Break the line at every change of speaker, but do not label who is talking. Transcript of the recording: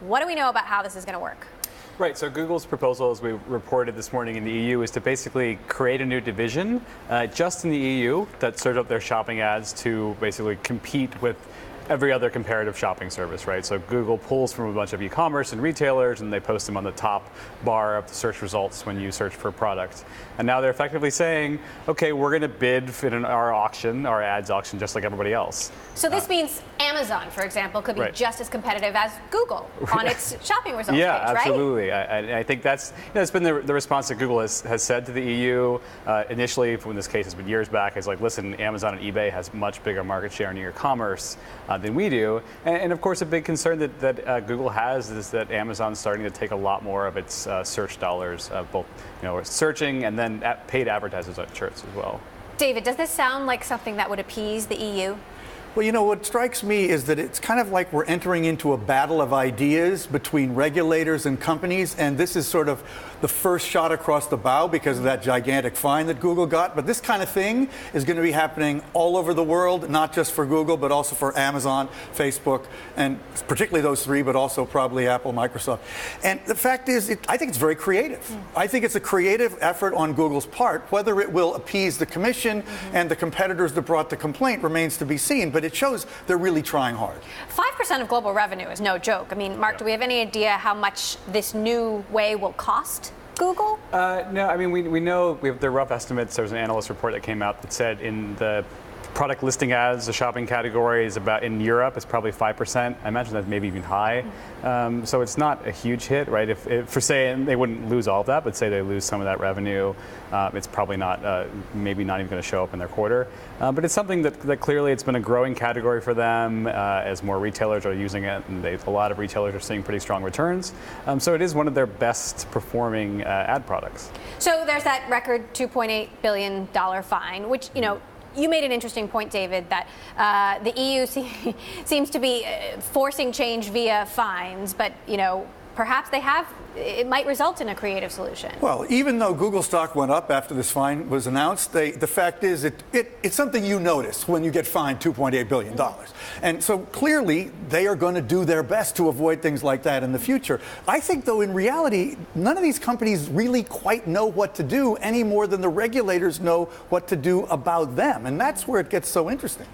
What do we know about how this is going to work?
Right, so Google's proposal, as we reported this morning in the EU, is to basically create a new division just in the EU that serves up their shopping ads to basically compete with every other comparative shopping service, right? So Google pulls from a bunch of e-commerce and retailers, and they post them on the top bar of the search results when you search for a product. And now they're effectively saying, okay, we're going to bid in our auction, our ads auction, just like everybody else.
So this means Amazon, for example, could be just as competitive as Google on its shopping results page, right?
Yeah, absolutely. I think that's been the response that Google has said to the EU. Initially, in this case, it's been years back, is like, listen, Amazon and eBay has much bigger market share in e-commerce than we do. And of course, a big concern that Google has is that Amazon's starting to take a lot more of its search dollars, both searching and then paid advertisers on search as well.
David, does this sound like something that would appease the EU?
Well, what strikes me is that it's kind of like we're entering into a battle of ideas between regulators and companies, and this is sort of the first shot across the bow because of that gigantic fine that Google got. But this kind of thing is going to be happening all over the world, not just for Google, but also for Amazon, Facebook, and particularly those three, but also probably Apple, Microsoft. And the fact is, I think it's very creative. I think it's a creative effort on Google's part. Whether it will appease the commission and the competitors that brought the complaint remains to be seen, but it shows they're really trying hard.
5% of global revenue is no joke. I mean, Mark, do we have any idea how much this new way will cost Google?
No, I mean, we know we have the rough estimates. There was an analyst report that came out that said in the product listing ads, the shopping category is about, in Europe, it's probably 5%. I imagine that's maybe even high. So it's not a huge hit, right? If for say, and they wouldn't lose all of that, but say they lose some of that revenue, it's probably not, maybe not even going to show up in their quarter. But it's something that clearly it's been a growing category for them as more retailers are using it, and a lot of retailers are seeing pretty strong returns. So it is one of their best performing ad products.
So there's that record $2.8 billion fine, which, you made an interesting point, David, that the EU seems to be forcing change via fines, but, perhaps it might result in a creative solution.
Well, even though Google stock went up after this fine was announced, the fact is it's something you notice when you get fined $2.8 billion. And so clearly they are going to do their best to avoid things like that in the future. I think, though, in reality, none of these companies really quite know what to do any more than the regulators know what to do about them. And that's where it gets so interesting.